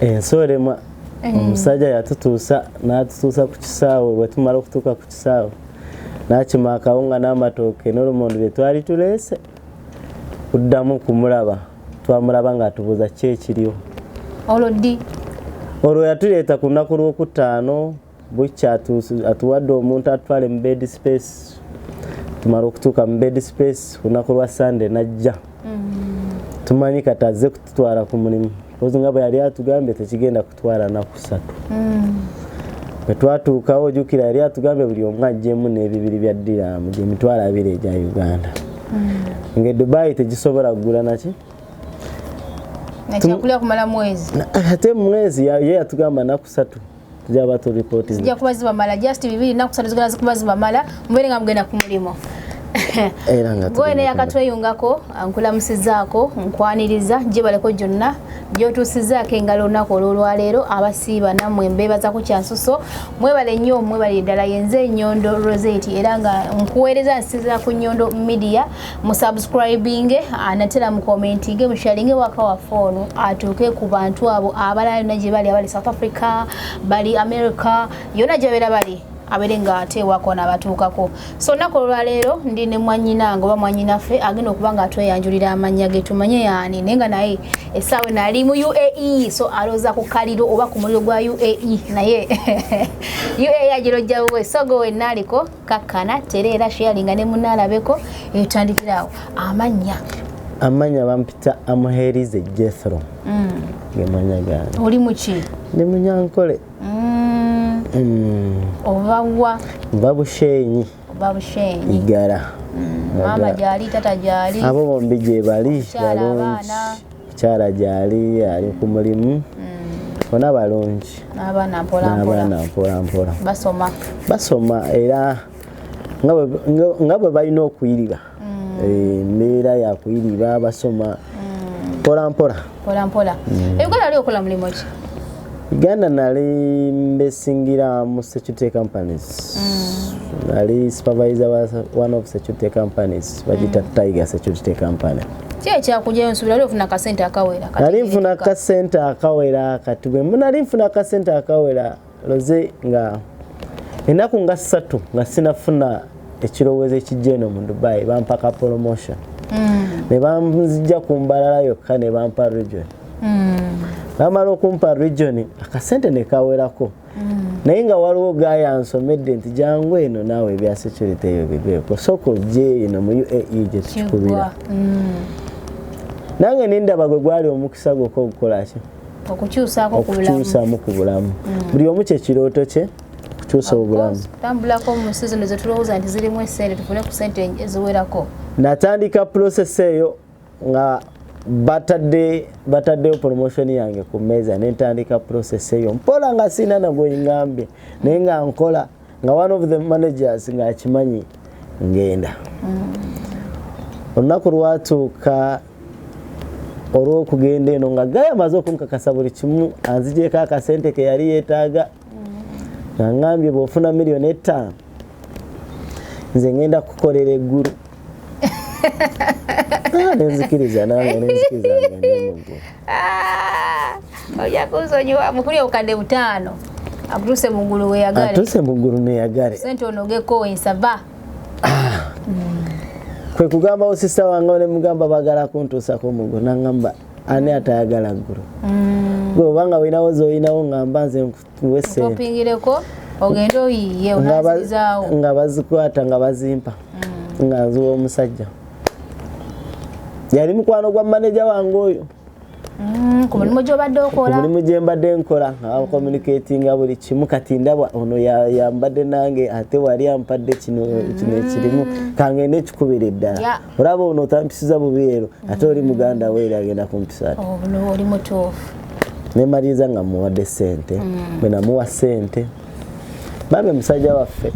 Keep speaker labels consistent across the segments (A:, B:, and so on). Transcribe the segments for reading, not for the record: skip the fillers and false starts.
A: Ensoremwa omusajja yatutuusa n'atutuusa ku kisaawe bwe tumala okutuuka ku kisaawe n'akima akawunga n'amatooke n'olumonde bye twali tuleese kuddamu kumulaba twamulaba ng'atubuuza ki ekiriwo olwo yatuleeta ku lunaku lw'okutaano bukya atuwadde omuntu atwale mu bed space tumala okutuuka mu bed space ku lunaku lwa Sunday najja tumanyi kati azze kututwala ku mulimu kozi nga bwe yali atugambye tekigenda kutwala naku 3 bwe twatuukawo ojjukira yali atugambye buli omu ajjeemu n'ebibiri bya diraamu gyemitwalo 2 egya Uganda nga Dubai tegisobola kugula naki
B: nakyakulya kumala mwezi
A: ate mwezi ye yatugamba naku 3 tujaba to report
B: sijja kubaziba mala just 2 naku 3 zigala zikubaziba mala mubere nga mugenda ku mulimo Gwene yakatweyungako ankulamusizaako nkwaniriza gyebaleko gyonna gyotuusizaako engalo olunaku olwaleero abasiiba nammwe mbeebaza ku kyansuso mwebale nnyo mwebale ddala yenze Nyondo Rozet era nga nkuweereza nsiza ku Nyondo Media mu subscribing anatera mu commenting mu sharing waka wa phone atuuke ku bantu abo abalala na gye bali abali South Africa bali America yona gye bali aberenga ate wakona batuukako so nako lwaleero ndi ne mwanyina ngoba mwanyinaffe agenda okuba nga atweyanjulira amanya ge tumanye yani nenga naye esawe nali mu UAE so aloza ku kaliro oba ku muliro gwa UAE naye UAE ajirojja we sogo we naliko kakana terera sharinga ne munalabeko etandikirawo amanya bampita amuherize Jethro gemanya gani oli muki
A: ne munyankole
B: obawa
A: babushenyi igara
B: mama jali tata jali
A: abo bombi gye bali balungi kyara jali ali ku mulimu bona balungi
B: abana mpola
A: basoma era ngabo balina okuyirira embeera yakuyirira basoma mpola Uganda ali okola mulimu ki Uganda nali mbesingira mu security companies nali supervisor wa one of security companies wajita Tiger security company
B: kyakujja nsubira ofuna ka center akawera
A: nali nfuna ka center akawera kati bwe nali nfuna ka center akawera loze nga enaku nga 3 nga sinafuna ekirowezo ekijjeno mu Dubai bampa ka promotion ne bamzijja kumbalala yokka ne bampa region bamala okumpa region akasente ne kawerako naye nga waliwo gaya nsomedde nti jangu eno naawe ebya security eyo bibeeko soko gye eno mu UAE gye tukubira nange nindaba gwe gwali omukisa gwokka okukola ki okukyusamu ku bulamu buli omu kyekirooto kye okukyusa obulamu
B: tambulako mu season ze tulowooza nti zirimu essente tufune ku sente eziwerako
A: natandika process eyo nga bataddeyo promotion yange ku meza nentandika process eyo mpola nga sina nagwe ngambye naye nga nkola nga one of the managers nga akimanyi ngenda olunaku lwatuuka olw'okugenda eno nga gaya amaze okunkakasa buli kimu anzigyeko akasente ke yali yeetaaga nga ngambye bw'ofuna $1 million nze ngenda kukolera eggulu nenzikiriza
B: oja kuzonyiwa mukuli obukadde 5 atuse mugulu
A: neyagale
B: sente onogeko ensava
A: kwe kugamba osista wange ne mugamba bagala kuntuusako mugulu nangamba ani atayagala ggulu gwe obanga oyinawo zoyinawo ngamba nze
B: nkuwesentopingireko ogenda oyiye onazizaawo
A: nga bazikwata nga bazimpa nga nzuwa omusajja yali mukwano gwa manager wange oyo
B: ku mulimu gy'obadde okola
A: ku mulimu gye mbadde nkola nga communicatinga buli kimu kati ndaba ono yambadde nange ate wali ampadde kino ekirimu kangende ekikubira eddala olaba ono otampisiza bubeero ate oli muganda we era agenda kumpisa
B: oli mutuufu
A: nemaliriza nga muwadde sente bwe namuwa sente bambe musajja waffe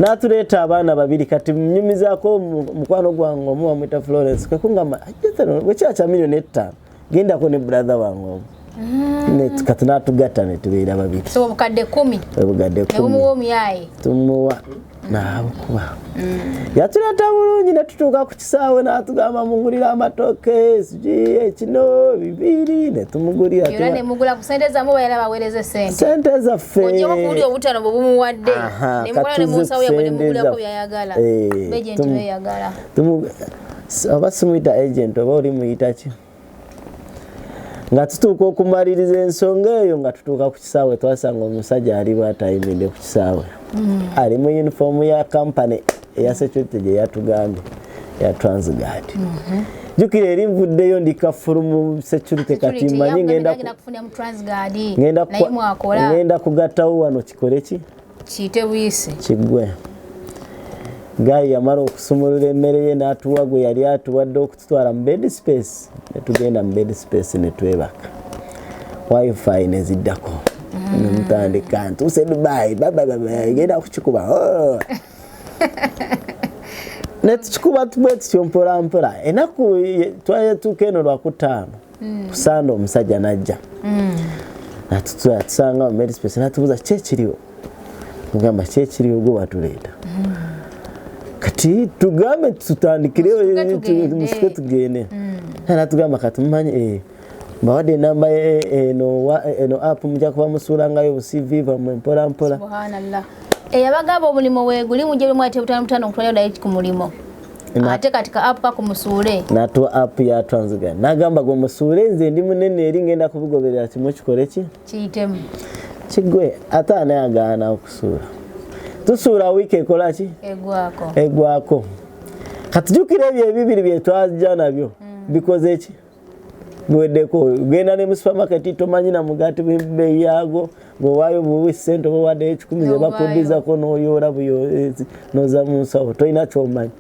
A: n'atuleeta abaana babiri kati mnyumizaako mukwano gwange omu bamwita Florence kwekungamba wekyakya $1 million genda ko ne brother wange ne tukatuna tugatta ne tubeera babiri
B: so obukadde 10
A: obukadde 10
B: ne bumuwa omuyaye
A: tumuwa n'abukuba yatuleta bulungi ne tutuuka ku kisaawe n'atugamba mugulira amatooke kino bibiri ne tumugulira
B: era ne mugula ku sente zammwe bayala baweereze
A: sente zaffe
B: ojjako kuwuli obutano bwe bumuwadde ne mukola ne munsawo yabwe ne mugulirako byayagala bejenti beyagala
A: oba simuyita agent oba oli muyita ki nga tutuuka okumaliriza ensonga eyo nga tutuuka ku kisaawe twasanga omusajja ali bwatayimidde ku kisaawe ali mu uniform ya company eya security gye yatugambye ya Transguard jukira eri nvuddeyo ndikafulu mu security kati mmanyi ngenda kugattawo wano kikole ki
B: kiyite buyisi
A: kiggwe Gayi yamala okusumulula emmere ye n'atuwa gwe yali atuwadde okututwala mu bed space ne tugenda mu bed space ne twebaka wifi ne ziddako ne mutandika ntuuse Dubai genda kukikuba ne tukikuba tubwe tutyo mpola mpola ennaku twatuuka eno Lwakutaano ku Sande omusajja n'ajja tusanga mu bed space n'atubuuza kyekiriwo ngamba kyekiriwo gwe watuleeta kati tugambe tutandikirewo musike tugende era tugamba kati mumanyi bawadde enamba eno app mujja kuba musuulangayo obuCV bamwe mpola mpola
B: subhanallah eyabagamba omulimo weeguli mujje bimwate butano okutwala dayiti ku mulimo ate katika app kakumusuule
A: natuwa app ya Transguard nagamba gwe musuule nze ndi munene eri ngenda kubigoberera kimu kikole ki
B: kiyitemu
A: kiggwe ate anayagaana okusuula tusuula wiki ekola ki egwako katujukira ebyo ebibiri bye twajja nabyo bikoze eki biweddeko genda ne mu supermarket tomanyi na mugati b'ebbeeyi yaago ng'owaayo buwi ssente oba waddeyo 10 ze bakuddizako n'oyoola buyoezi n'oza mu nsawo tolina kyomanyi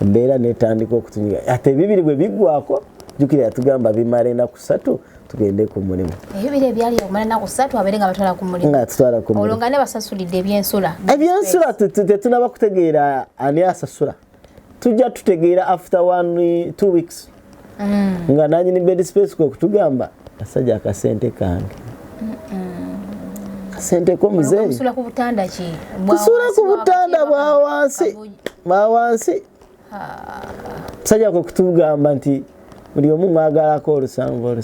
A: embeera netandika okutunyiga ate ebibiri bwe biggwako jukira yatugamba bimala ennaku 3 tugende ku mulimu
B: ebibiri ebyali okumala ennaku 3 abeere nga batwala ku mulimu
A: nga tutwala ku mulimu
B: olwo nga ne basasulidde ebyensula
A: tetunaba kutegeera ani asasula tujja tutegeera after 2 weeks nga nanyini bed space kwe kutugamba asajja akasente kange kasente ko muzeeyi
B: kusula ku butanda ki
A: kusula ku butanda bwa wansi asajja kwe kutugamba nti buli omu mwagalako olusanvu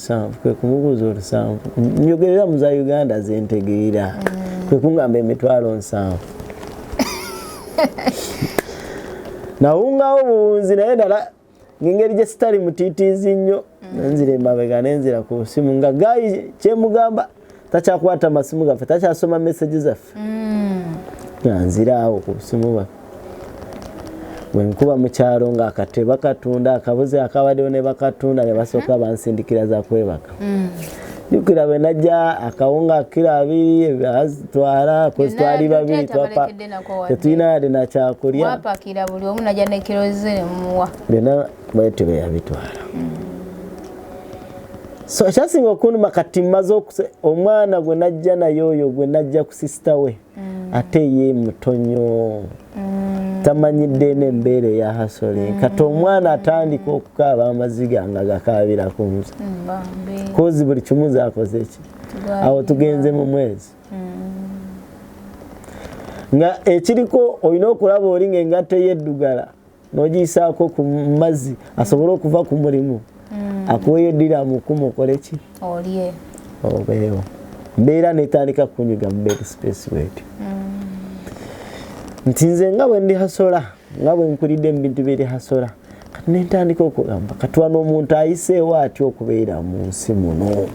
A: kwe kumubuuza olusanvu nyogerera mu za Uganda zentegeera kwe kungamba emitwalo 7 nawungawo buwunzi naye ddala ng'engeri gye sitali mutiitiizi nnyo nenzira emabega nenzira ku simu nga Gayi kyemugamba takyakwata masimu gaffe takyasoma message zaffe nziraawo ku busimu bwaffe bwenkuba mu kyalo ng'akatebe bakatunda akabuzi akabaddewo ne bakatunda ne basooka bansindikira za kwebaka jukira bwe najja akawunga kilo 2 twala twali babiri tetulina yadde nakyakulya
B: wapakira buli omu najja ne kilo ze ne mumuwa
A: byonna bwetyo bwe yabitwala so ekyasinga okunuma kati mmaze omwana gwe najja naye oyo gwe najja ku sisita we ate ye mutonyo tamanyidde n'embeera eya hasole kati omwana atandika okukaaba amaziga nga gakaabira ku nze kozi buli kimu zaakoze ki awo tugenze mu mwezi nga ekiriko olina okulaba oli ng'engatte yeddugala n'ogiyisaako ku mazzi asobole okuva ku mulimu akuweyo ddiramu 10 okole ki
B: olye
A: obeewo mbeera netandika kunyiga mu bed space wetyo nti nze nga bwe ndi hasola nga bwe nkulidde mu bintu biri hasola kati netandika okugamba kati wano omuntu ayiseewo atya okubeera mu nsi muno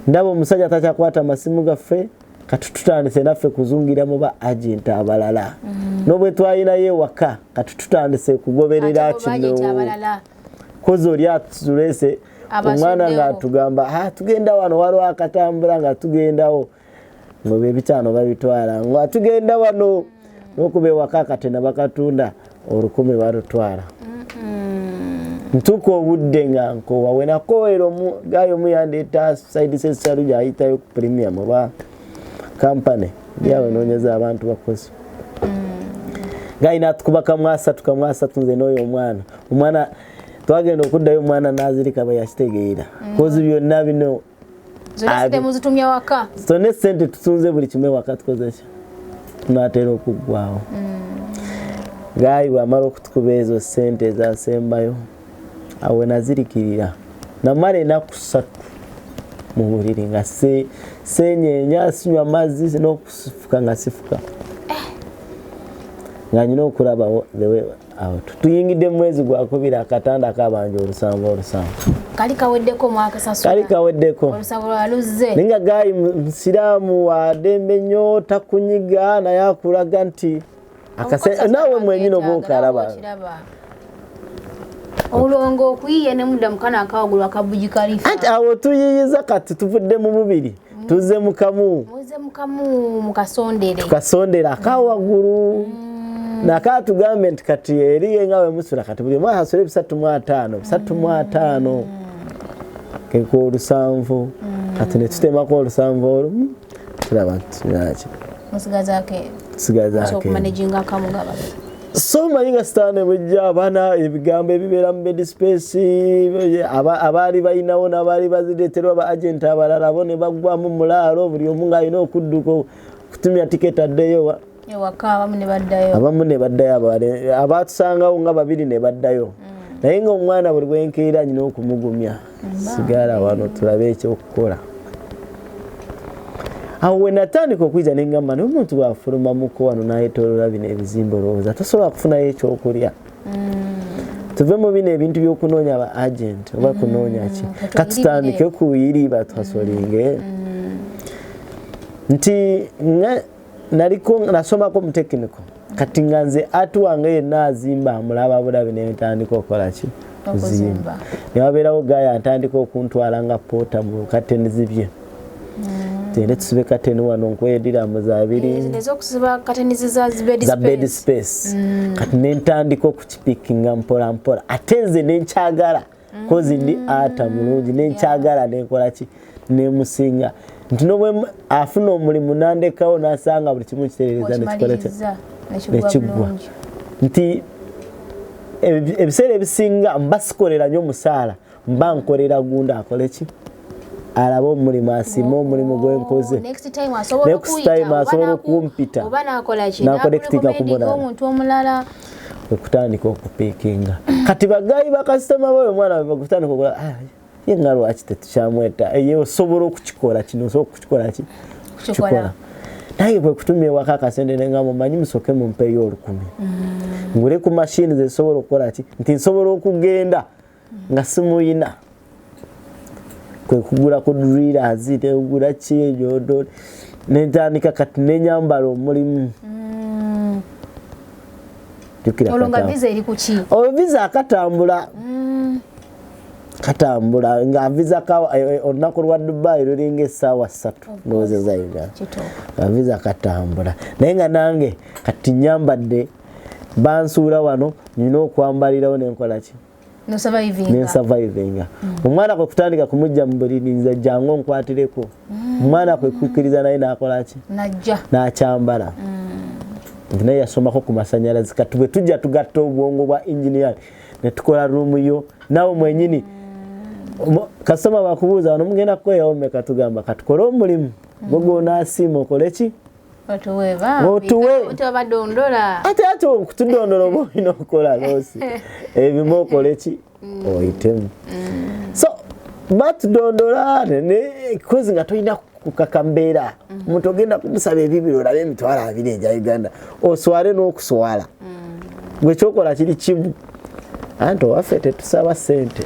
A: ndaba omusajja takyakwata masimu gaffe kati tutandise naffe kuzungira mu ba agent abalala n'obwe twalinayo ewaka kati tutandise kugoberera kino kozi oli atulese omwana ng'atugamba tugenda wano waliwo akatambula nga tugendawo ngo ebitaano babitwala ngo tugenda wano n'okuba ewaka kati ne bakatunda 10 balutwala ntuuka obudde nga nkowa wenakowera Gayi omu yandeeta side sesalu gyayitayo ku premium oba kampani yawe noonyeza abantu bakozi Gayi n'atukuba kamwasatu nze n'oyo omwana twagenda okuddayo omwana n'azirika bwe yakitegeera kozi byonna bino
B: zonna muzitumya waka
A: so ne sente tutunze buli kimwe waka tukoze ki tunaatera okuggwawo gaayi bw'amala okutukuba ezo sente ezasembayo awe nazirikirira namala ennaku 3 mu buliri nga senyeenya sinywa amazzi n'okufuka nga sifuka nga nyina okulabawo tuyingidde mu mwezi gwakubiri akatanda kabanja olusanvu
B: kali kaweddeko mwakasasula
A: kali kaweddeko
B: olusanvu lwaluze
A: ninga gaayi musiraamu wa dembe nnyo takunyiga naye akulaga nti naawe mwenyini oba okalaba
B: olwongo okuyiye ne mudda mukana akawagulu akabuji kalifa
A: ati awo tuyiyiza kati tuvudde mu bubiri tuze mukamu tukasondera akawagulu nakatugambe nti kati eriye nga wemusula kati buli mwaka asole 355 keko olusanvu kati ne tutemako olusanvu olumu tulaba nti
B: musigazaake
A: so mayinga sitane bujja abaana ebigambo ebibeera mu bed space abaali balinawo n'abaali bazireeterwa ba agent abalala bo ne baggwamu mulaalo buli omu ng'alina okudduka kutumya tiketi addeyo abamu ne baddayo abaatusangawo nga 2 ne baddayo naye ng'omwana buli bwenkeera nyina okumugumya sigala wano tulabe ekyokukola awo we natandika okwiza ne ngamba n'omuntu bw'afulumamuko wano n'ayetooloola bino ebizimbe olowooza tosobola kufunayo ekyokulya tuve mu bino ebintu by'okunoonya aba agent oba kunoonya ki katutandike kuyiri batwasolinge nti naliko nasomako mu technical kati nga nze ati wange yenna azimba amulaba bulabi netandika okukola ki kuzimba newabeerawo gaya atandika okuntwala nga poota mu katenizi bye tende tusibe kateni wano nkwedira mu zabiri za bed space kati nentandika okukipikinga mpola mpola ate nze nenkyagala kozi ndi ata mulungi nenkyagala nenkola ki nemusinga nti nobwe afuna omulimu nandekawo nasanga buli kimu kiterereza nekigwa nti ebiseera ebisinga mbasikolera nnyo omusaala mba nkolera gunda akole ki alaba omulimu asima omulimu gwenkoze next time asobola okumpita nakolekitika kubona okutandika okupiikinga kati bagayi bakasitoma boyo omwana bakutandika okukola yenga lwaki tetukyamweta ye osobola okukikola kino osobola okukikola ki kukikola naye bwe kutumya ewaka akasente nengamba manyi musoke mumpeeyo 10 ngule ku mashini zezisobola okukola ki nti nsobola okugenda nga simuyina kwe kugula ku drillers tegula ki ejodo nentandika kati nenyambala omulimu
B: olonga visa eri kuki
A: visa akatambula katambula nga visa ka olunaku lwa Dubai lulinga essaawa 3 ndowooza Uganda nga visa katambula naye nga nange kati nyambadde bansuula wano nina okwambalirawo nenkola ki nensurvivinga omwana kwe kutandika kumujja mu buliri nze jangu nkwatireko omwana kwe kukkiriza naye nakola ki nakyambala naye yasomako ku masanyalazi kati bwe tujja tugatta obwongo bwa engineer ne tukola ruumu yo nawe mwenyini kasoma bakubuuza wano mugenda kukweyawo mmeka tugamba katukole omulimu gwogoona asiima okole ki ate okutudondola oba olina okukola loosi ebimu okole ki oyitemu so batudondola kozi nga tolina kukaka mbeera omuntu ogenda kumusaba ebibiri olabe emitwalo 2 egya Uganda oswale n'okuswala gwekyokola kiri kimu anti owaffe tetusaba sente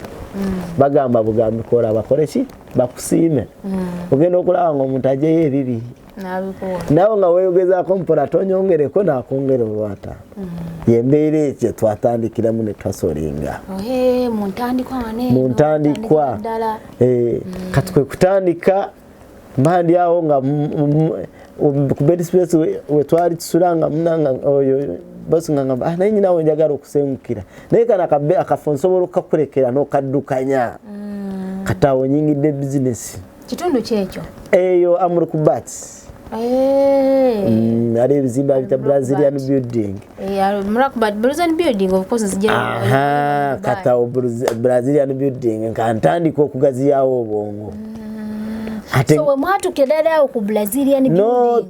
A: bagamba bugambi kola bakole ki bakusiime ogenda okulaba nga omuntu ajeyo ebibiri nawe nga weeyogezaako mpola tonyongereko nakongera olwata yembeera ekyo twatandikiramu ne twasolinga muntandikwa kati kwe kutandika mbandi awo nga ku bed space wetwali tusulanga munanga oyo bosi ngamba naye nyinawe njagala okusengukira naye kana akafu nsobola okukakulekera n'okaddukanya kati awo nyingidde bizinesi
B: kitundu kyekyo
A: eyo Amurkubat Ali ebizimba bita Brazilian building.
B: Brazilian building of course is
A: kata Brazilian building nkantandika okugaziyawo obwongo.
B: So we mwatukira dala ku Brazilian building?
A: No,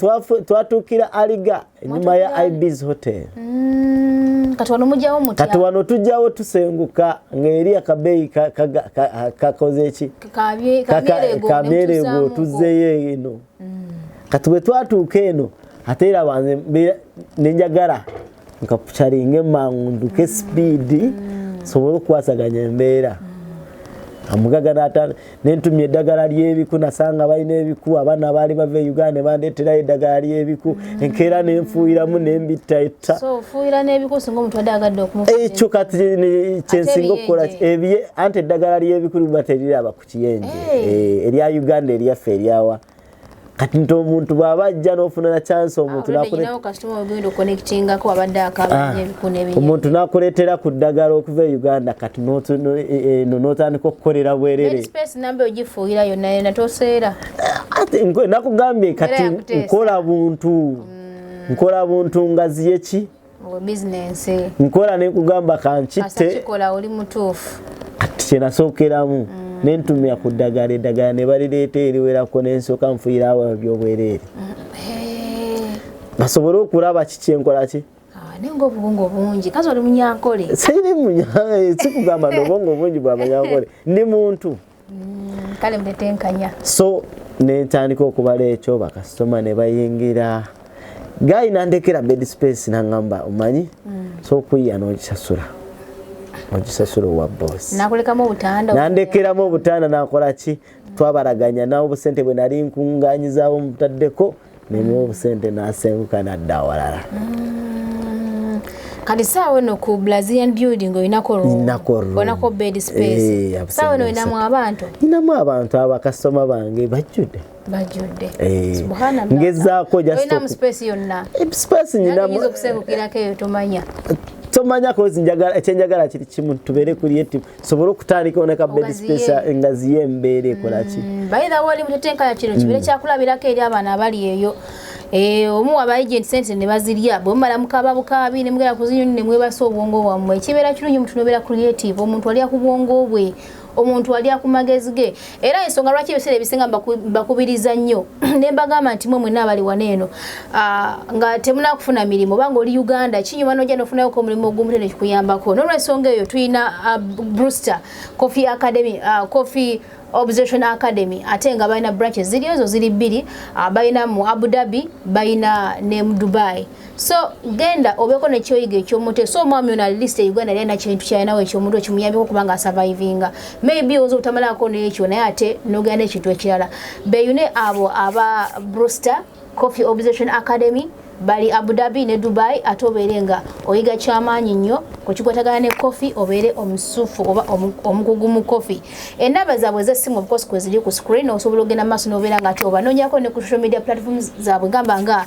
A: twatukira Aliga nyuma ya Ibis Hotel.
B: Kati wano mujjawo mutya? Kati
A: wano tujjawo tusenguka ng'eri akabeeyi kakoze eki? Kabyerego tuzzeyo eno. Kati bwe twatuuka eno ate era banze nenjagala nkapucaringa emangunduke speed sobole okwasaganya embeera. Amugaga n'ataano nentumya eddagala ly'ebiku nasanga balina ebiku abaana baali bava e Uganda bandeetera eddagala ly'ebiku enkeera n'enfuuyiramu n'embitta etta.
B: So ofuuyira n'ebiku singa omuntu adde agadde okumufuuyira.
A: Ekyo kati kyensinga okukola anti eddagala ly'ebiku liba teriraba ku kiyenje erya Uganda eryaffe eryawa. Kati nti omuntu bw'abajja n'ofuna na chance omuntu omuntu n'akuleetera ku ddagala okuva e Uganda kati n'otandika okukolera bwerere. Nakugambye kati nkola buntu ngaziye ki nkola nekugamba kankitte kati kyenasookeramu nentumya ku ddagala eddagala ne balireeta eriwerako n'ensooka nfuuyira awo by'obwereere basobole okulaba kiki enkola ki
B: nenga obwongo bungi kazi oli munyankole
A: sikugamba n'obwongo bungi bwa munyankole ndi muntu
B: kale mtetenkanya
A: so nentandika okubala ekyo bakasitoma ne bayingira gayi nandekera bed space nangamba omanyi so okuyiya n'ogisasula ogisasula owa boss
B: nakulekamu obutanda
A: nandekeramu obutanda nakola ki twabaraganya nawo obusente bwe nali nkungaanyizaawo mutaddeko nemuwa obusente nasenguka nadda awalala.
B: Kati saawa eno ku Brazilian building oyinako bed space saawa eno oyinamu abantu?
A: Ninamu abantu abakasitoma bange bajjudde ngezaako
B: oyinamu space yonna?
A: Space nyinamu
B: okusengukirako eyo tomanya
A: tomanya kozi ekyenjagala kiri kimu tubeere creative sobole okutandika oneka bed space engazi y'embeera ekola ki
B: bayira wali mutetenkanya kino kibeere kyakulabirako eri abaana abali eyo omu aba agent sente ne bazirya bwe mumala mukaba bukabi ne mugera kuzinyoni ne mwebasa obwongo bwammwe kibeera kirungi omuntu nobeera creative omuntu ali ku bwongo bwe omuntu ali ku magezi ge era ensonga lwaki ebiseera ebisinga bakubiriza nnyo ne mbagamba nti mwe mwenna abali wano eno nga temunakufuna mirimu obanga oli Uganda kinyuma n'ojja n'ofunayo omulimu ogumutene ekikuyambako n'olwensonga eyo tulina Brewster Coffee Academy Coffee Obsession Academy ate nga balina branches ziri ezo ziri bbiri balina mu Abu Dhabi balina ne mu Dubai so genda obeko ne kyoyiga ekyomuteeso so omwami ono list Uganda alina kintu kyalinawo ekyomuntu ekimuyambeko kubanga survivinga maybe ozo utamalako n'ekyo naye ate n'ogenda ekintu ekirala beyune abo aba Brewster Coffee Obsession Academy bali Abu Dhabi ne Dubai atoberenga oyiga kyamaanyi nnyo kukikwatagana ne coffee obere omusufu oba omukugu mu coffee endaba zaabwe z'essimu of course kweziri ku screen osobola ogenda maaso n'obeera ate obanonyako ne ku social media platforms zaabwe gamba nga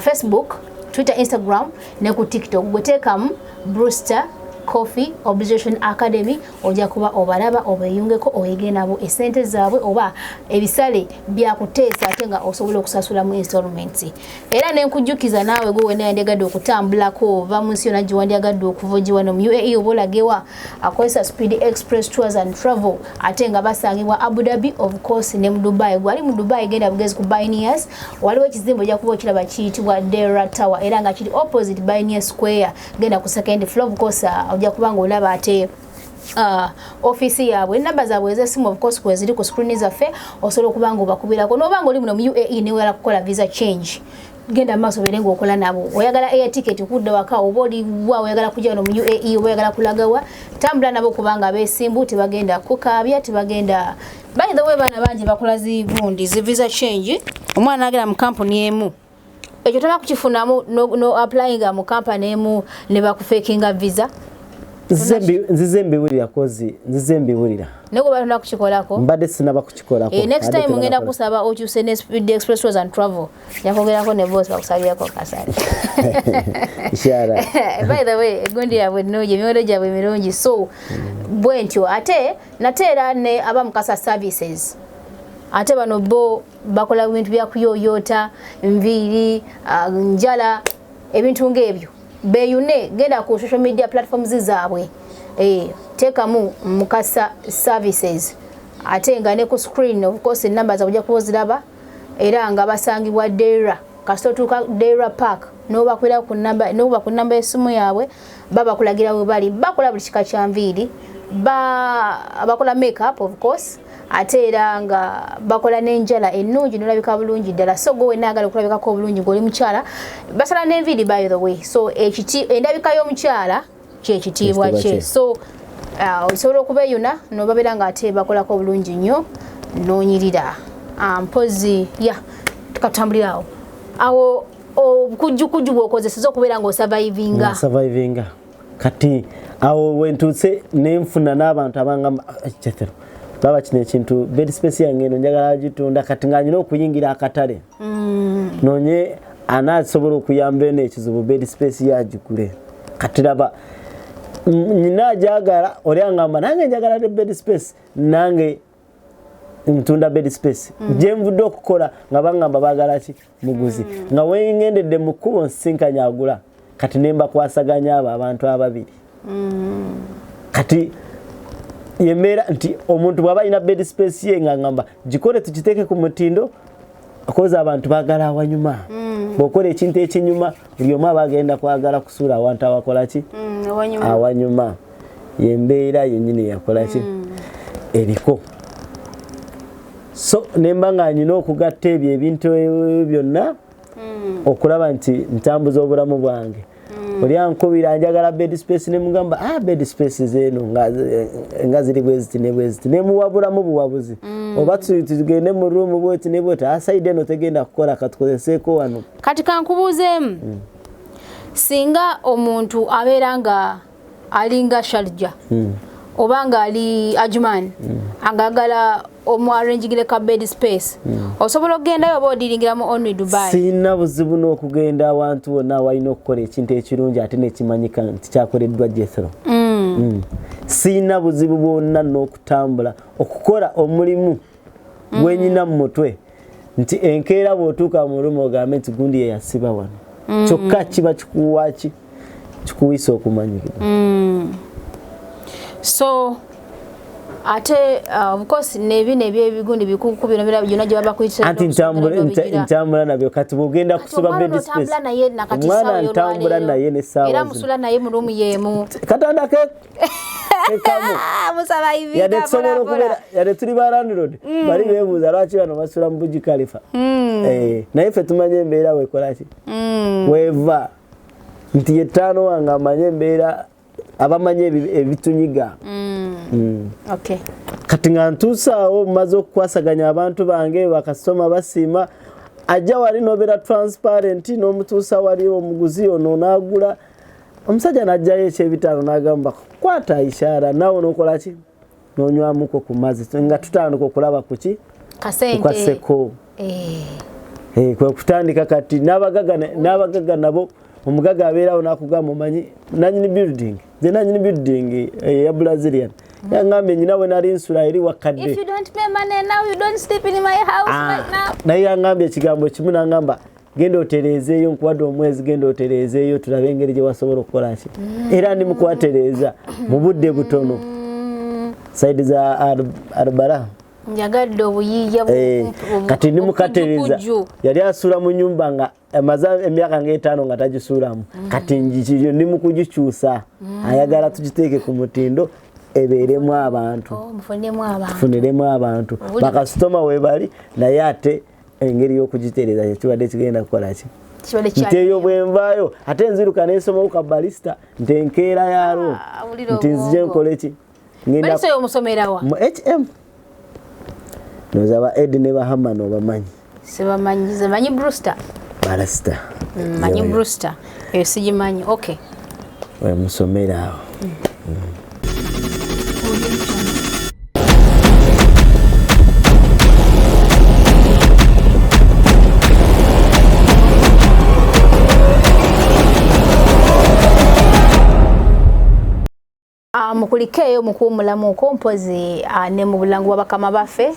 B: Facebook Twitter Instagram ne ku TikTok gweteekamu Brewster Coffee Obsession Academy ojja kuba obalaba obeyungeko oyige nabo esente zaabwe oba ebisale byakuteesa ate nga osobola okusasula mu installments era nenkujjukiza naawe gwe wena yandiagadde okutambulako ova mu nsi yonna gye wandiagadde okuva wano mu UAE oba olagewa akozesa Speed Express Tours and Travel ate nga basangibwa Abu Dhabi of course ne mu Dubai gwali mu Dubai genda bugezi ku Binias waliwo ekizimbo ojja kuba okiraba kiyitibwa Dera Tower era nga kiri opposite Binias Square genda ku second floor of course ojja kubanga olaba ate office yaabwe namba zaabwe ez'essimu of course kweziri ku screen zaffe osobola okubanga obakubirako n'obanga oli muno mu UAE newala kukola visa change genda maaso berenga okola nabo oyagala air ticket kudda waka oba oli wa oyagala kujja wano mu UAE oba oyagala kulagawa tambula nabo kubanga abeesimbu tebagenda kukaabya tebagenda by the way baana bangi bakola zivundi zi visa change omwana agera mu kampuni emu ekyo tona kukifunamu no applyinga mu kampani emu ne bakufakinga visa
A: nzizembiwulira kozi nzizembiwulira
B: nego batona kukikolako
A: mbadde sinaba kukikolako
B: next time ngenda kusaba okyuse ne Speed Express Tours and Travel yakogerako ne boss bakusalirako kasale
A: ishara
B: by the way egondi yabwe noje myoyo gyabwe mirungi so bwentyo ate nateera ne aba mukasa services ate bano bo bakola ebintu bya kuyoyota enviiri njala ebintu ng'ebyo beeyune genda ku social media platforms zaabwe teekamu Mukasa services ate nga ne ku screen of course enamba zaabwe ojja kuziraba era nga basangibwa Dera kasitotuuka Dera Park n'obakwera ku namba y'essimu yaabwe babakulagira we bali bakola buli kika kya nviiri bakola makeup of course ate era nga bakola n'enjala ennungi n'olabika bulungi ddala so gwe naagala okulabikako obulungi ng'oli mukyala basala n'enviiri by the way so endabika y'omukyala kyekitiibwa kye so osobola okubeeyuna n'obabeera nga ate bakolako obulungi nnyo n'onyirira mpozi tukatambulirawo awo okujjukujju bw'okozeseza okubeera ng'osurvivinga
A: kati awo wentuuse nenfuna n'abantu abangamba kyetero baba kino ekintu bed space yange eno njagala gitunda kati nga nyina okuyingira akatale nonye anaasobola okuyamba eno ekizibu bed space yagigule kati raba nyina ajagala oli angamba nange njagala ne bed space nange ntunda bed space je nvudde okukola nga bangamba baagala ki muguzi nga wengendedde mu kkubo nsinkanya agula kati nemba kwasaganya abantu ababiri kati yemera nti omuntu bwaba ina bed space ye nga ngamba gikole tukiteeke ku mutindo akoza abantu baagala awanyuma bw'okola ekintu ekinyuma buli omu abagenda kwagala kusuula awantu awakola ki awanyuma yembeera yennyini yakola ki eriko so nemba nga nyina okugatta ebyo ebintu byonna okulaba nti ntambuza obulamu bwange oli ankubira njagala bed space ne mugamba bed space zeno nga ziri bweziti ne bweziti ne muwabulamu buwabuzi oba tugende mu room bweti ne bweti aside eno tegenda kukola katukozeseeko wano
B: kati kankubuuzeemu singa omuntu abeera nga alinga Sharja oba nga ali Ajman angagala omuarrangingire ka bed space osobola okugendayo oba odiringiramu only Dubai
A: sina buzibu n'okugenda awantu wonna walina okukola ekintu ekirungi ate nekimanyika nti kyakoleddwa Jethro sina buzibu bwonna n'okutambula okukola omulimu gwenyina mu mutwe nti enkeera bw'otuuka mu lumu ogambe nti gundi ye yasiba wano kyokka kiba kikuwaki kikuwisa okumanyikira
B: so ate of course nebino ebyebigundi bikuku bino byonna gye baba kuyitira
A: anti ntambula nabyo kati bwogenda kusoba bed space omwana ntambula naye ne saawa
B: era musula naye mu rumu yemu
A: katanda ke ekamu
B: musaba hivi
A: yade tusobola okubeera yade tuli ba landlord bali beebuuza lwaki bano basula mu Burj Khalifa naye ffe tumanye embeera weekola ki weeva nti yetaano wange amanye embeera abamanye ebitunyiga
B: okay
A: kati nga ntuusaawo maze okukwasaganya abantu bange bakasitoma basiima ajja wali nobeera transparent n'omutuusa wali omuguzi ono n'agula omusajja n'ajjayo ekyebitaano n'agamba kwata ishaara naawe n'okola ki n'onywamuko ku mazzi nga tutandika okulaba ku ki kaseko kwe kutandika kati n'abagaga nabo omugaga abeerawo n'akugamba omanyi nanyini building ze nanyini building ya Brazilian yangambe nyina we nali nsula eri wakadde
B: if you don't pay money now you don't sleep in my house right now
A: naye yangambe ekigambo kimu nangamba genda otereezeeyo nkuwadde omwezi genda otereezeeyo tulabe engeri gye wasobola okukola ki era ndi mukwatereeza mu budde butono saidi za Arbara
B: njagadde obuyiiya
A: kati ndi mukatereeza yali asuula mu nyumba nga amaze emyaka ng'etaano nga tagisuulamu kati njikiryo ndi mu kugikyusa ayagala tugiteeke ku mutindo ebeeremu abantu tufuniremu abantu bakasitoma webali naye ate engeri y'okugitereeza kyekibadde kigenda kukola ki nti eyo bwenvaayo ate nziruka n'esomawo ka balista nti enkeera yaalwo nti nzije nkole ki
B: mu
A: HM noza ba Ed ne Bahama n'obamanyi
B: sebamanyi Brewster
A: Barasta
B: manyi Brewster eyo sigimanyi okay
A: wemusomera awo
B: mukulikeyo mukuumulamu ko mpozi ne mu bulangu bwabakama baffe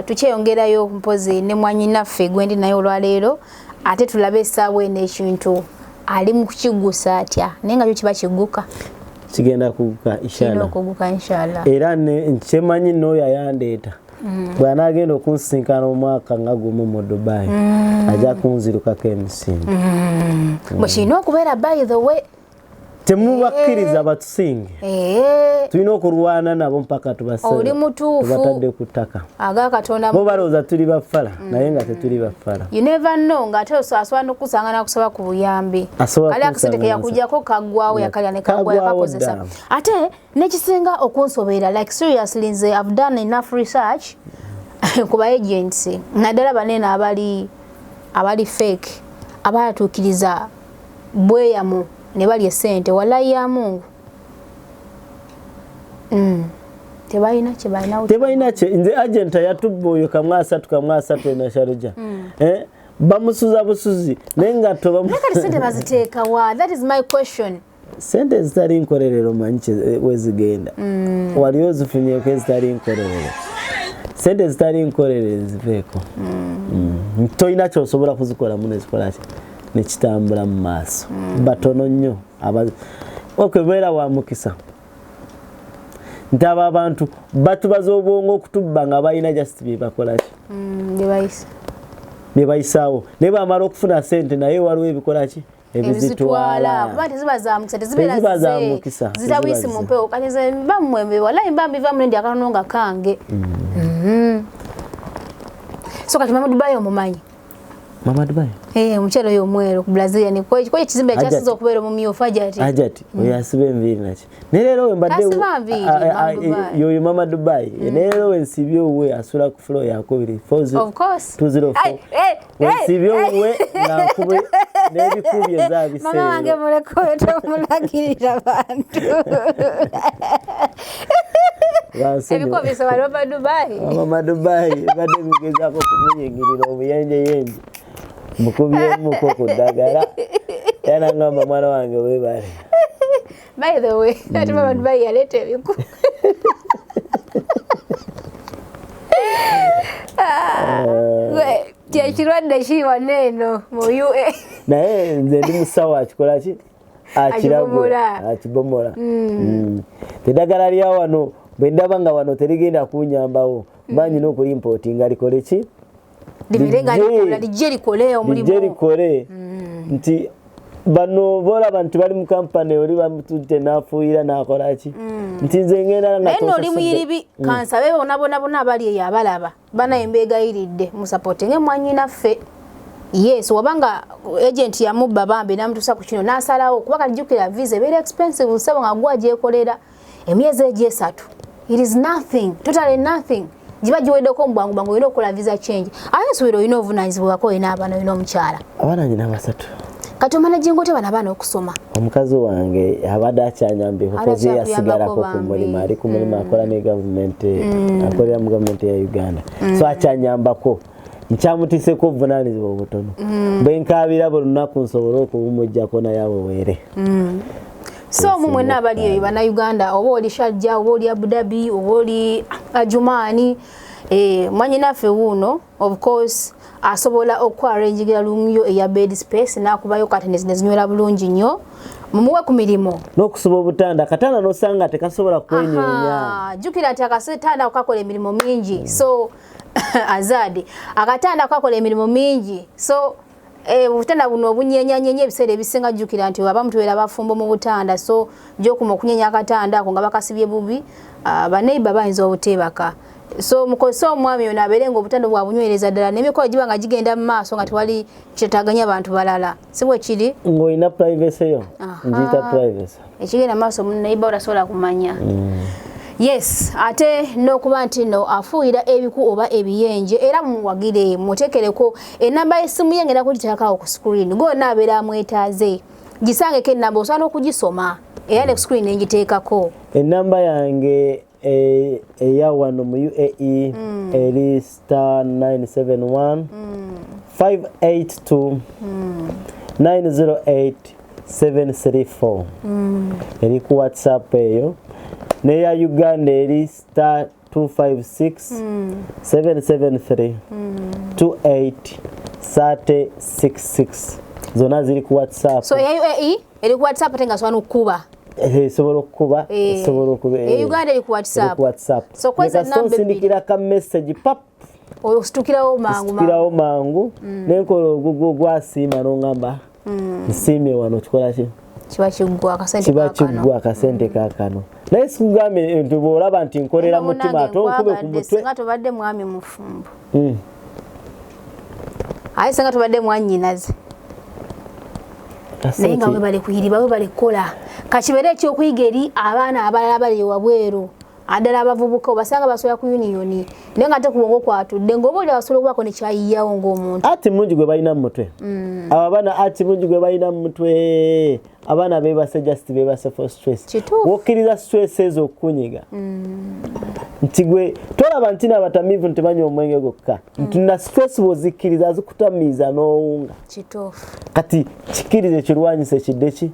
B: tukyeyongerayo mpozi ne mwanyinaffe gwendi naye olwaleero ate tulabe essaawa eno ekintu ali mu kukigusa atya naye nga kyo kiba kigguka
A: kigenda kuguka inshallah era nkyemanyi n'oyo ayandeeta bw'anaagenda okunsinkana omwaka nga gumu mu Dubai ajja kunzirukako emisinde
B: bwe kirina okubeera by the way
A: temubakkiriza batusinge tulina okulwana nabo mpaka
B: oli mutuufu
A: tubatadde ku ttaka
B: agakatonda
A: bo balowooza tuli bafala naye nga tetuli bafala
B: you never know ng'ate asobola n'okusanga n'akusaba ku buyambi kali akasente ke yakujjako kaggwawo yakalya ne kaggwa yakakozesa ate n'ekisinga okunsoberera like seriously nze I've done enough research ku ba agency naddala banene abali fake abayatuukiriza bweyamu ne bali esente wallahi ya Mungu tebalina
A: nze agent yatubba oyo kamwasatu na Sharija bamusuza busuzi naye nga
B: sente baziteeka wa that is my question
A: sente zitali nkolerero manyi wezigenda waliyo zifunyeko ezitali nkolerero sente zitali nkolerero ziveeko toyina kyosobola kuzikola mu nezikolaki nekitambula mu maaso batono nnyo okwebeera wa mukisa nti abo abantu batubaza obwongo okutubba nga balina just byebakolaki byebayisaawo naye bamala okufuna sente naye waliwo ebikolaki ebizitwala
B: ziba za mukisa zitawisi mu mpewo kati bamwe wallahi mbambivamu nendi akatono nga kange so kati Mama Dubai omumanyi
A: Mama Dubai
B: omukyalo oyo omweru ku Brazil ni ko ekizimbe ekyasiza okubeera omumyufu ajati
A: oyo asiba enviiri naki ne leero we mbadde yoyo Mama Dubai ne leero we nsibye owe asula ku floor yakubiri 204 wensibye owe nakube n'ebikubye zabiseera
B: mama wange mulekoyo tomulagirira abantu ebikubisa wa Mama Dubai
A: badde mugezaako kumunyingirira obuyenjeyenje mukubyemu ko kuddagala yana ngamba mwana wange webale
B: by the way ati Mama Dubai yaleta ebiku kirwadde kiwa neno mu UA
A: naye nze ndi musawo akikola ki akibomola eddagala lya wano bwe ndaba nga wano terigenda kunyambawo banyina okulimpotinga likole ki
B: lijje likole omulimu
A: nti bano bolaba nti bali mu kampani oli bamutute n'afuuyira n'akolaki nti nze ngenda
B: naye n'oli muyiribi kansabe bonna abali eyo abalaba banaye mbeegayiridde musapootinge mwanyinaffe yes wabanga agent yamubba bambi n'amutuusa ku kino n'asalawo kuba kalijjukira visa ebeera expensive nsabo nga gwa gyekolera emyezi egyesatu it is nothing totally nothing jiba jiweddeko mu bwangu olina okukola visa change ate nsuubira olina obuvunaanyizibwako olina abaana olina omukyala
A: abaana nyina basatu
B: kati omala jingote bana abaana okusoma
A: omukazi wange abadde akyanyambye kukozi yasigalako ku mulimu ali ku mulimu akola ne gavumenti akolera mu gavumenti ya Uganda so akyanyambako nkyamutiiseko obuvunaanyizibwa obutono bwe nkaabira buli lunaku nsobole okubumujjako naye aweweere
B: so mumwena abali eyo bana Uganda oba oli Sharjah oba oli Abu Dhabi oba oli Ajumani mwanyinaffe wuno of course asobola okwarrangingira luumyo eya bed space n'akubayo curtains nezinywera bulungi nnyo mumuwe ku mirimu
A: n'okusoba obutanda katanda n'osanga tekasobola kwenyeenya
B: jjukira nti akatanda kakola emirimu mingi so Azadi akatanda kakola emirimu mingi so obutanda buno obunyenyanyenye ebiseera ebisinga jjukira nti abamu tubeera bafumbo mu butanda so gy'okuma okunyenya akatanda ako nga bakasibye bubi baneiba bayinza obuteebaka so mukozesa omwami ono abeere ng'obutanda bwabunywereza ddala n'emikolo giba nga gigenda mu maaso nga tewali kyetaganya abantu balala si bwe kiri
A: ng'olina privacy yo ngiyita privacy
B: ekigenda mu maaso muneiba otasobola kumanya yes ate n'okuba nti no afuuyira ebiku oba ebiyenje era mumuwagire muteekereko enamba y'essimu ye ngenda kugiteekako ku screen gonna abeera amwetaaze gisangeko enamba osobola n'okugisoma era ne ku screen engiteekako
A: enamba yange eya wano mu UAE eri *971 582 908 734 eri ku WhatsApp eyo neya Uganda eri star 256 773 28 366 zona ziri ku WhatsApp.
B: So ya UAE eri ku WhatsApp tenga swana okuba.
A: Sobola okuba, sobola okuba.
B: Uganda eri ku WhatsApp.
A: So kweza number sindikira ka message pap.
B: Ostukirawo mangu.
A: Ostukirawo mangu. Nenkola gwasiima n'ongamba. Nsiimye wano kikola ki?
B: Kiba kiggwa akasente
A: kaakano. Naye sikugambe nti bw'olaba nti nkolera mutima ate onkube ku mutwe.
B: Singa tobadde mwami mufumbo. Ayi singa tobadde mwannyinaze. Naye nga webale kuyiriba webale kukola. Kakibere ekyokuyiga eri abaana abalala bali wabweru. Adala abavubuka obasanga basoya ku union naye nga ate kubongo kwatudde ng'oba oli abasobola okubaako ne kyayiyawo ng'omuntu. Ati
A: mungi gwe balina mu mutwe. Abo abaana ati mungi gwe balina mu mutwe. Abaana beebase just beebase for stress. Wokkiriza stress ezo okukunyiga. Nti gwe tolaba nti n'abatamiivu nti banywa omwenge gwokka. Nti na stress bw'ozikkiriza zikutamiiza n'owunga.
B: Kituufu.
A: Kati kikkirize kirwanyise kidde ki?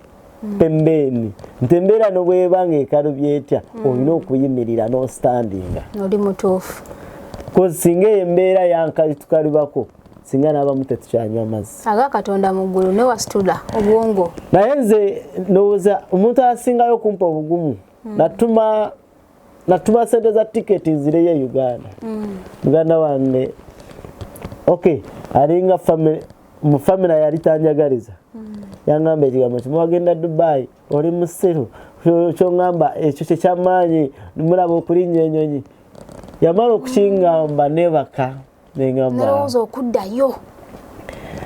A: Pembeni ntembera no bwebanga ekalubye etya olina okuyimirira no standinga
B: oli mutuufu
A: ko singa embeera yankali tukalibako singa n'abamu tetukyanywa amazzi
B: aga Katonda mu ggulu ne wasitula obwongo
A: naye nze ndowooza omuntu asingayo kumpa obugumu natuma sente za tiketi nzireyo Uganda muganda wange okay alinga mu family yali tanjagaliza yangamba ekigambo kimu wagenda Dubai oli musiru kyongamba ekyo kyekyamaanyi mulaba okulinnya ennyonyi yamala okukingamba nebaka nengamba
B: nerowooza okuddayo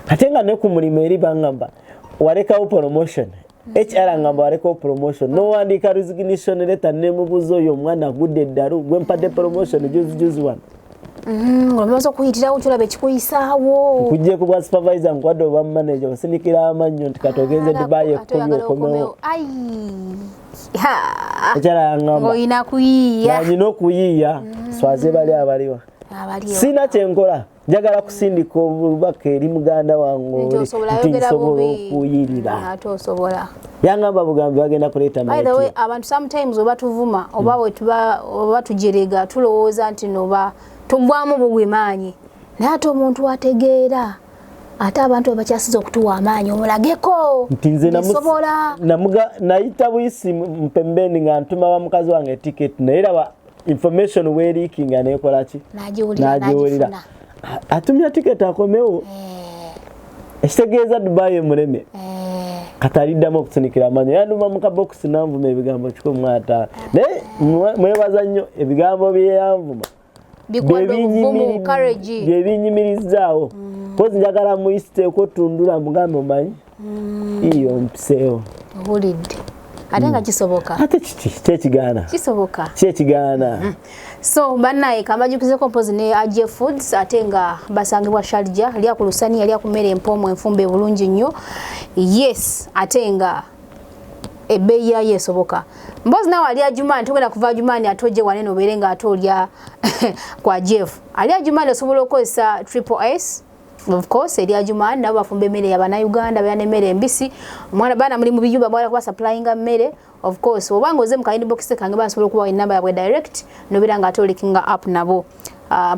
A: ate nga ne ku mulimu eri bangamba walekawo promotion HR ngamba walekawo promotion nowandiika resignation letter nemubuuza oyo omwana agudde eddalu gwe mpadde promotion juzi wano
B: ng'omaze okuyitirawo kyolaba ekikuyisaawo
A: kujje ku bwa supervisor nkwadde oba manager osindikira amannyo nti katogenze Dubai ekkomi okomewo ekyala yangamba
B: ng'olina kuyiiya
A: nanyina okuyiiya swaze bali abaliwa sina kyenkola njagala kusindika obubaka eri muganda wange nti nsobola okuyirira yangamba bugambi bagenda kuleeta
B: by the way abantu sometimes oba tuvuma oba oba tujerega tulowooza nti noba tugwamu bugwimaanyi naye ate omuntu ategeera ate abantu abakyasiza okutuwa amaanyi omulageko nsobola
A: nayita buyisi mpembeni nga ntuma wa mukazi wange ticket naye raba information weeriikinga nekola ki nagiwulira atumya ticket akomewo ekitegeeza Dubai emuleme kataliddamu okusunikira amaanyi yanduma mu kabokisi nanvuma ebigambo 15 naye mwebaza nnyo ebigambo byeyanvuma byebinyimirizaawo kozi njagala muyisiteeko tundula mugambe omanyi iyo mpiseewo
B: owulidde ate nga kisoboka
A: ate kyekigaana
B: so bannaye kambajukizeko mpozi ne AJ Foods ate nga basangibwa Sharjah lya ku lusani lya ku mmere empoomu enfumbe bulungi nnyo yes ate nga ebbeeyi yayo esoboka mbozi nawe ali Ajumani tugenda kuva Ajumani atoje wanene obeere nga atolya kwa Jeff ali Ajumani osobola okukozesa triple S of course eri Ajumani nabo bafumba emmere y'Abannayuganda bayana emmere embisi omwana baana muli mu biyumba mwala kuba supplyinga mmere of course obanga oze mu kind box kange basobola okuba enamba yabwe direct nobera nga atolikinga app nabo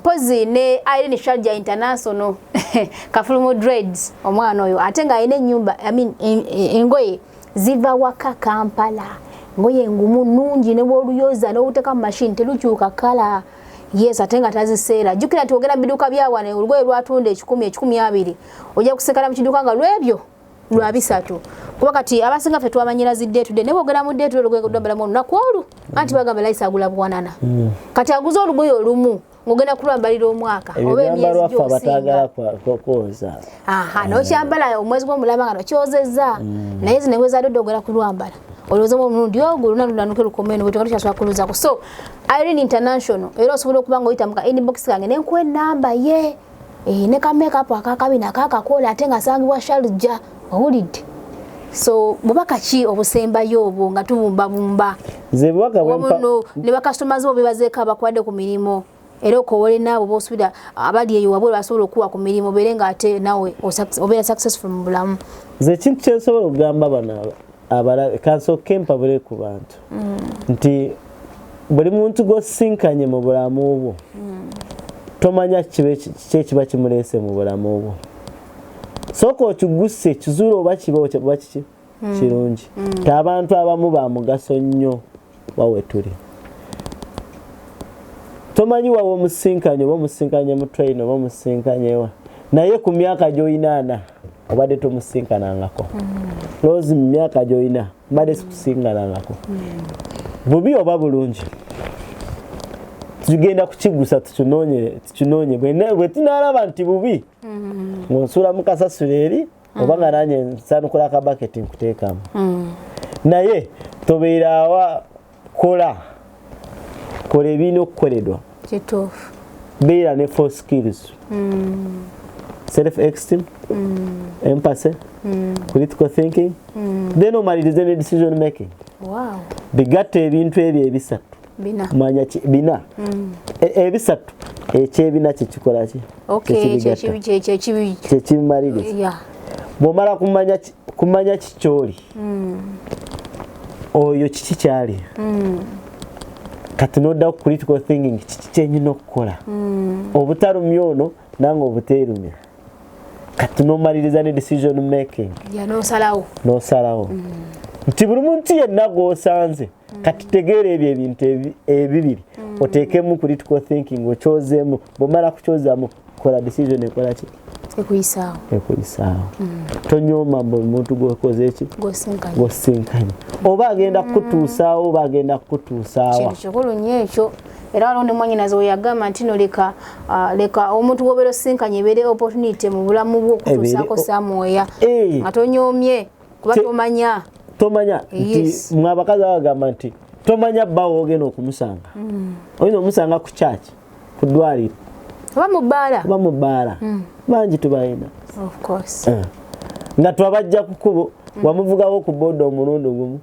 B: pozi ne Irene Sharjah International kafulumo dreads omwana oyo ate nga ayina ennyumba engoye ziva waka Kampala ngoye ngumu nungi ne boluyoza n'obuteka mu machine telukyuka kala yes ate nga taziseera jukira nti ogera biduka byawane olugoye lwatunda 10,20 ojja kusekala mu kiduka nga lwebyo lwa 3 kuba kati abasinga fe twamanyira zidde tudde ne bogera mu dde olugoye kudombera mu nakwolu anti bagamba laisa agula bwanana kati aguza olugoye olumu ngogenda kulwambalira omwaka oba emyezi gy'osinga
A: batagala kokoza
B: nokyambala omwezi gw'omulaba nga nokyozezza naye zinengwe zadodogera kulwambala olowooza omulundi ogwo lunalunanuke lukomeno bwetogala tukyasooka kuluzako so Irene International era osobola okuba nga oyita muka inbox kange nenkuwa ennamba ye ne ka makeup akakabina akakakola ate nga asangibwa Sharjah owulidde so bubaka ki obusembayo obwo nga tubumbabumba ne bakasitoma zo bebazeeko abakwadde ku mirimu era okowole naabo bosubira abali eyo wabwe basobola okuwa ku mirimu beere nga ate nawe obeera successful mu bulamu
A: nze kintu kyensobola okugamba bano abalabe kansooke mpabule ku bantu nti buli muntu gosinkanye mu bulamu obwo tomanya kiba kimulese mu bulamu obwo sooka okiguse kizuule oba kiba kiki kirungi abantu abamu ba mugaso nnyo wawe tuli tomanyi wawe omusinkanye oba omusinkanye mu train oba omusinkanyewa naye ku myaka gy'oyina obadde tomusinkanangako Rose mu myaka gy'oyina mbadde sikusinkanangako bubi oba bulungi tugenda kukigusa tukinoonye bwe tunalaba nti bubi ng'onsuula mu kasasiro eri oba nga nange nsanukula akabaketi nkuteekamu naye tobeera awa kola ebirina okukoledwa
B: kituufu
A: beera ne 4 skills self esteem empathy critical thinking then omalirize ne decision making bigatta ebintu ebyo ebisatu manya bina ebisatu ekyebina kyekikola ki kyekibimaliriza bw'omala kumanya kikyoli oyo kiki kyali kati nodda ku critical thinking kiki kyenyina okukola obutalumya ono nange obuteerumya kati nomaliriza ne decision making nosalawo nti buli muntu yenna gwosanze kati tegeera ebyo ebintu ebibiri oteekemu critical thinking okyozeemu bw'omala kukyozaamu kola decision ekola ki ekuyisaawo tonyooma buli muntu gwekoze eki gwosinkanye oba agenda kukutuusaawo oba agenda kukutuusaawa
B: kintu kikulu nnyo ekyo era waliwo ne mwannyinaze we yagamba nti no leka omuntu gwobeera osinkanye ebeere opportunity mu bulamu bwo okutuusaako samwoya nga tonyoomye kuba tomanya nti mwe abakazi abagamba nti tomanya bbawo ogenda okumusanga oyina omusanga ku kyaki ku ddwaliro oba mu bbaala bangi tubalina nga twabajja ku kkubo wamuvugawo ku booda omulundi gumu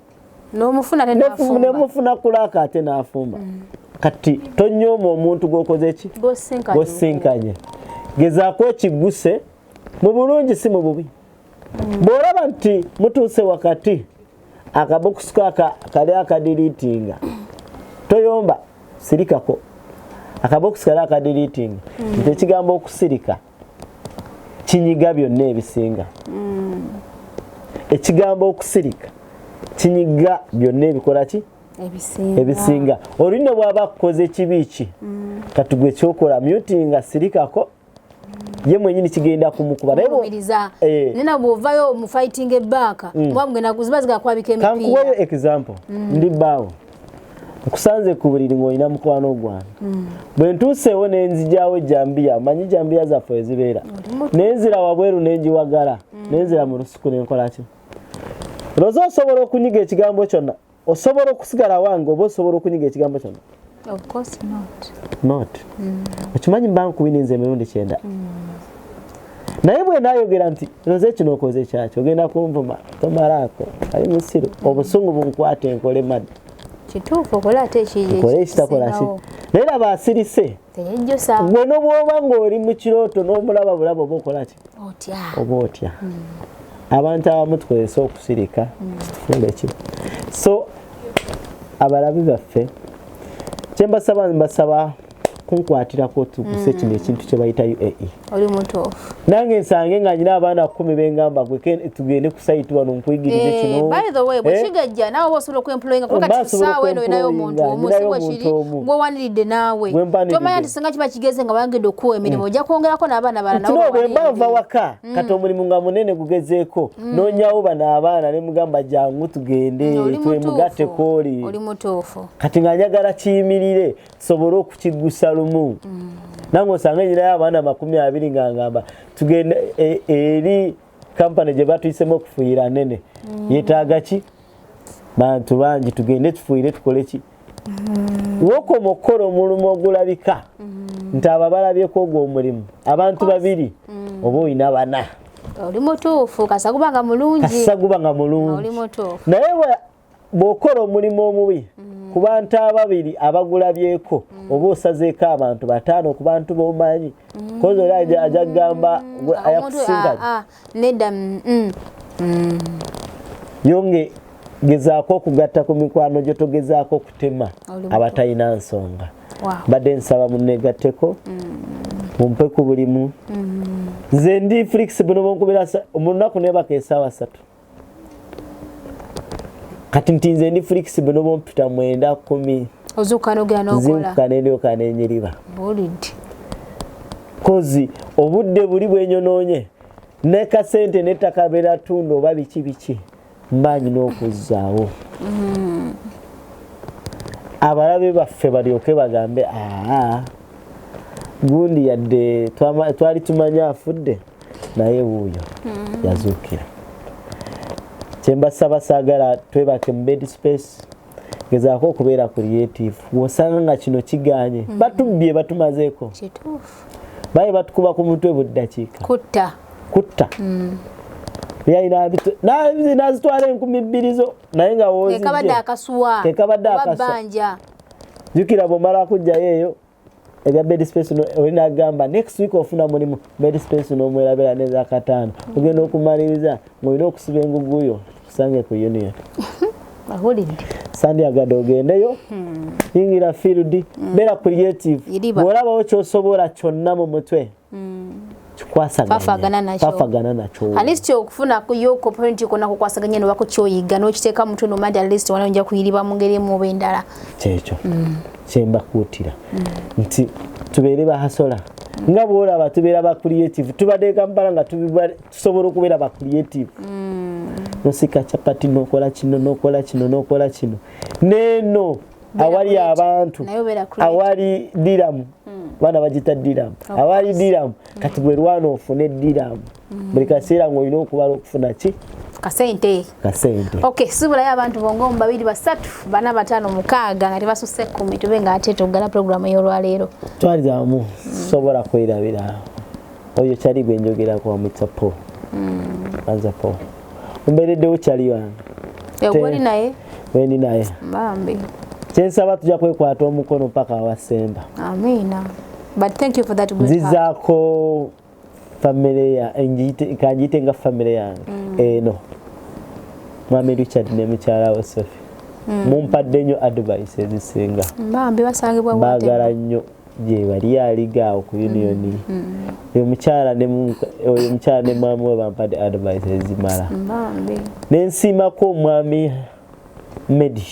B: nemufuna kulaaka ate n'afumba kati tonyooma omuntu gwokoze eki gwosinkanye gezaako okiguse mu bulungi si mu bubi bw'olaba nti mutuuse wakati akabokusi kali akadiriitinga toyomba sirikako akabokusi kali akadiriitinga nti ekigambo okusirika kinyiga byonna ebisinga ekigambo okusirika kinyiga byonna ebikola ki ebisinga olino bw'aba kukoze kibi ki kati gwe kyokola mutinga sirikako ye mwenyini kigenda kumukuba nena bw'ovaayo mu fighting back mwamugenda kuziba zigakwabika emipiira
A: kankuweyo example ndi bbaawo nkusanze ku buliri ng'olina mukwano gwange bwe ntuuseewo nenzijaawo jambiya manyi jambiya zaffe ezibeera nenzira wabweru nenjiwagala nenzira mu lusuku nenkola ki loza osobola okunyiga ekigambo kyonna osobola okusigala wange oba osobola okunyiga ekigambo kyonna
B: of course not
A: okimanyi mbankubininze emirundi 9 naye bwe naayogera nti loze kino okoze kyaki ogenda kunvuma tomalaako ali musiro obusungu bunkwate enkole madde
B: kituufu okola ate
A: ekitakolaki naye laba asirise gwe nobwoba ng'oli mu kirooto n'omulaba bulaba oba okolaki oba otya abantu abamu tukozesa okusirika kitufunda ekibi so abalabi baffe mbasaba kunkwatirako tuguse kino ekintu kye bayita UAE
B: oli mutuufu
A: nange nsange nga nyina abaana 10 bengamba gwe tugende ku site wano nkuyigirize kino
B: by the way bwekigajja naawe oba osobola okuemployinga kuba kati tusaawa eno inayo omuntu omusibwa kiri gwewaniridde naawe tomanya nti singa kiba kigeze nga bayongedde okuwa emirimu ojja kwongerako n'abaana balala
A: nabo bwe mbava waka kati omulimu nga munene gugezeeko noonyawo bano abaana ne mugamba jangu tugende twemugatteko oli
B: mutuufu
A: kati nga njagala kiyimirire tusobole okukigusa lumu nange osanga nyinayo abaana 20 nga ngamba tugenda eri kampani gye batuyisemu okufuuyira nene yeetaaga ki bantu bangi tugende tufuuyire tukole ki wokoma okukola omulimu ogulabika nti abo balabyeko ogwo omulimu abantu 2 oba oyina 4
B: oli mutuufu kasa guba nga mulungi oli mutuufu
A: naye bw'okola omulimu omubi ku bantu 2 abagulabyeko oba osazeeko abantu 5 ku bantu b'omanyi kozi oli ajja kugamba ayakusinga
B: nedda
A: yonge gezaako okugatta ku mikwano gyo togezaako okutema abatalina nsonga. Badde nsaba munnegatteko mumpe ku bulimu. Nze ndi flexible n'obunkubira omunaku nebaka essaawa 3. Kati nti nze ndi flexible n'obumpita 9 10.
B: Ozuuka n'ogenda n'okola.
A: Nziruka n'endyoka n'enyiriba.
B: Bulidde.
A: Kozi obudde buli bwenyonoonye ne kasente n'ettaka beratunda oba biki mbanyi n'okuzzaawo. Abalabe baffe balyoke bagambe gundi yadde twali tumanya afudde naye wuuyo yazuukira. Kyembasaba saagala twebake mu bed space gezaako okubeera creative. Wosanga nga kino kiganye batubbye batumazeeko
B: kituufu
A: baye batukuba ku mutwe buddakiika kutta nazitwala 2,000 zo naye nga
B: wozikabadde akasuwa banja
A: jukira bwomala kujjayo eyo ebya bed space olina agamba next week ofuna mulimu bed space n'omwerabira neza 5 ogenda okumaliriza ng'olina okusiba enguguyo kusange ku union Sandi agado ogendeyo yingira field beera creative bw'olabawo ky'osobola kyonna mu mutwe fafagana nakyo
B: at least okufuna kuyo opportunity kona kukwasaganya no bako kyoyiga n'okiteeka mutwe no mandi at least wanajja kuyiriba mu ngeri emu obendala
A: kyekyo kyemba kuutira nti tubeere bahasola nga bw'olaba tubeera ba creative tubadde Kampala nga tusobola okubeera ba creative nosika chapati nokola kino neno awali abantu awali diramu bana bagita diramu awali diramu kati bwe rwano ofune diramu buli kaseera ng'olina okubala okufuna ki
B: kasente. Okay, subula y'abantu bongo 2 3 bana 5 6 nga tebasusse 10 tube nga ate tugala programu y'olwaleero
A: twalizamu sobola kwerabira oyo kyali gwe njogera kwa mutsapo anzapo mbereddewo kyali wange wendi naye
B: mbambi
A: kyensaba tujja kwekwata omukono paka awasemba.
B: Amina. But thank you for that good heart.
A: Nzizaako family ya kanjite nga family yange eno Mwami Richard ne mukyala we Sophie mumpadde nnyo advice ezisinga
B: mbambi basangibwa bwate
A: baagala nnyo gye bali aligaawo ku union oyo mukyala ne mwami we bampadde advice ezimala
B: mbambi
A: nensiimako omwami Medi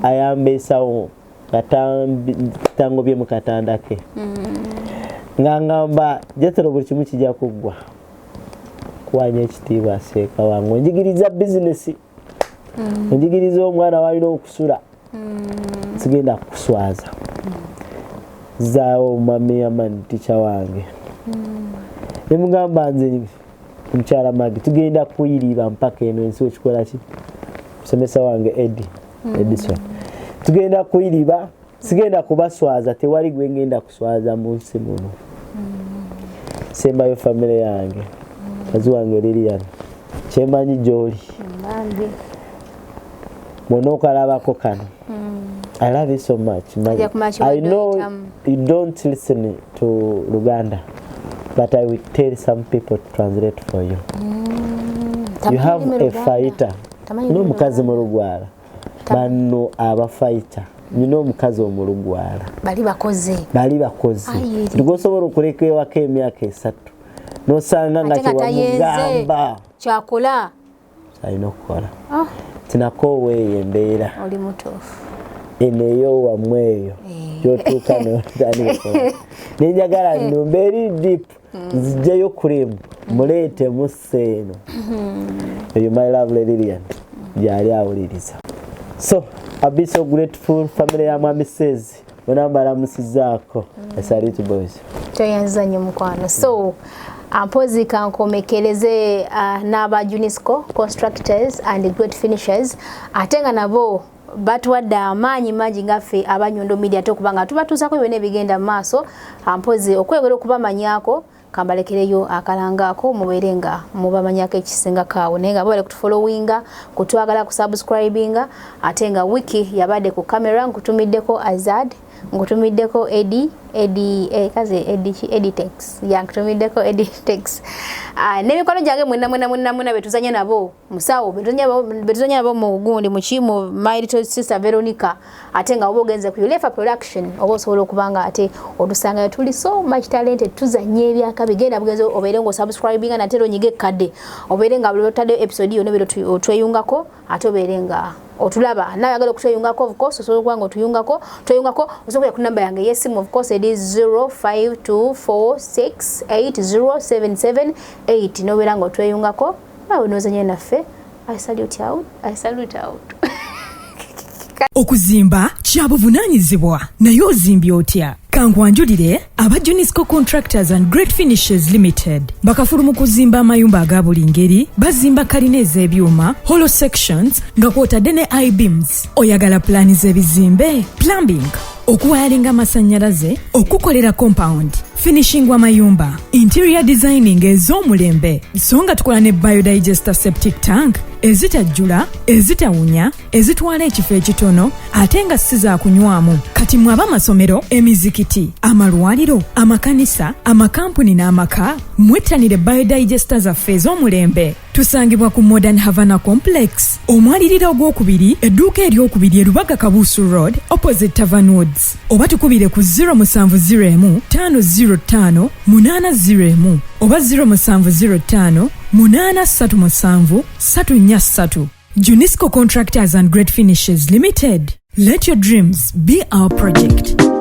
A: ayambeesawo katangobye mu katanda ke ngamba jetero buli kimu kijja kuggwa kwanya ekitiibwa aseeka wange onjigiriza business onjigiriza omwana walina okusula sigenda kukuswaza zaawo mami amani ticha wange nemugamba nze mukyala Magi tugenda kuyiriba mpaka eno ensi okikola ki musomesa wange Edison tugenda kuyiriba sigenda kubaswaza tewali gwe ngenda kuswaza mu nsi muno sembayo family yange kazi wange Lilian kyemanyi gyoli monokalabako kano I love you so much. I know you don't listen to Luganda, but I will tell some people to translate for you. You have a fighter. No mukazi mu Lugwala. Bano aba fighter. You know mukazi mu Lugwala. Bali bakoze. Tugosobola okuleka ewaka emyaka 3. Nosanga nga kyewamugamba.
B: Kyakola.
A: Alina okukola. Tinako weeye embeera.
B: Oli mutuufu.
A: Eneyo wamweyo yotuuka n'otandika nenjagala nnombeeri deep nzijjayo cream muleete museeno eyo my lovely Lilian gyali awuliriza. So I'll be so grateful family ya Mwami says wenambalamusizaako salute boys
B: toyanza nnyo mukwano. So ampozi kankomekereze n'aba Unisco constructors and great finishers atenga nabo batuwadde amaanyi mangi ngaffe aba Nyondo Media tokubanga tubatuuzako byonna ebigenda mu maaso ampozi okwegera okubamanyako kambalekereyo akalangaako mubeere nga mubamanyako ekisinga kaawo naye nga bale kutufollowinga kutwagala kusubscribinga ate nga wiki yabadde ku kamera nkutumiddeko Azad ngutumiddeko editex yankutumiddeko editex n'emikono gyange mwenna betuzanya nabo musawo betuzanya nabo mu gundi mu my little sister Veronica ate nga oba ogenze ku Ulefa production oba osobola okubanga ate otusanga tuli so much talented tuzanya ebyaka bigenda bugenze obeere ngo subscribinga natero onyige kadde obeere nga buli otadde episode yo nebero tweyungako ate obeere nga otulaba nawe agala okutweyungako of course osobola okuba nga otuyungako osobola ku namba yange yesimu of course it is 0524680778 nobeera nga otweyungako nawe nozanye naffe I salute out
C: okuzimba kya buvunaanyizibwa naye ozimbye otya kankwanjulire aba Junisco Contractors and Great Finishes Limited bakafulu mu kuzimba amayumba aga buli ngeri bazimba kalina ez'ebyuma hollow sections nga kwotadde ne I-beams oyagala plani z'ebizimbe plumbing okuwayalinga amasannyalaze okukolera compound finishing w'amayumba interior designing ez'omulembe so nga tukola ne biodigester septic tank ezitajjula ezitawunya ezitwala ekifo ekitono ate nga si za kunywamu kati mwaba amasomero emizikiti amalwaliro amakanisa amakampuni n'amaka mwettanire biodigester zaffe ez'omulembe tusangibwa ku Modern Havana Complex omwaliriro ogwokubiri edduuka eryokubiri erubaga Kabusu Road opposite Tavern Woods oba tukubire ku 0705-505-801 oba 0705-837-343 Junisco Contractors and Great Finishes Limited. Let your dreams be our project.